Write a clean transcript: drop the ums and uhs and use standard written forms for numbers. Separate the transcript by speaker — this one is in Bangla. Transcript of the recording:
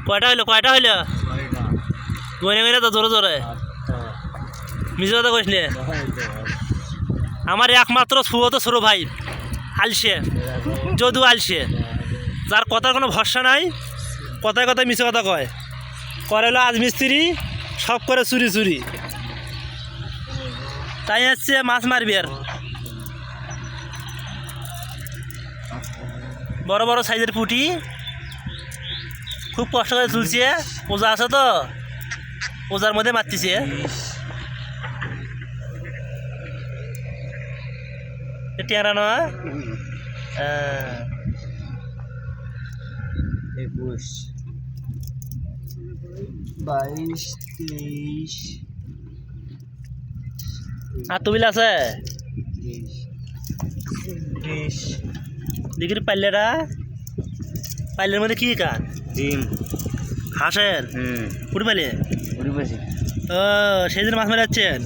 Speaker 1: কয়টা হইলো গনে গনে তো জোরে জোরে মিছে কথা কইস নে। আমার একমাত্র ছুয়ো ছোট ভাই আলসে, যদু আলসে, যার কথার কোনো ভরসা নাই, কথায় কথায় মিছে কথা কয়। করে হলো আজ মিস্ত্রি, সব করে চুরি চুরি। তাই হচ্ছে মাছ মারবি আর বড় বড় সাইজের পুঁটি খুব কষ্ট করে তুলছে। ওজা আছে তো, ওজার মধ্যে মারতেছে। টেংরা নয়
Speaker 2: 21 22 23
Speaker 1: আর তুবিল আছে
Speaker 2: 20
Speaker 1: দেখি পাল্লেটা, পাল্লের মধ্যে কি কান
Speaker 2: ডিম
Speaker 1: হাঁসের পুরি পালে।
Speaker 2: উড়ি পাশে
Speaker 1: ও সেই দিন মাছ মেরে যাচ্ছেন।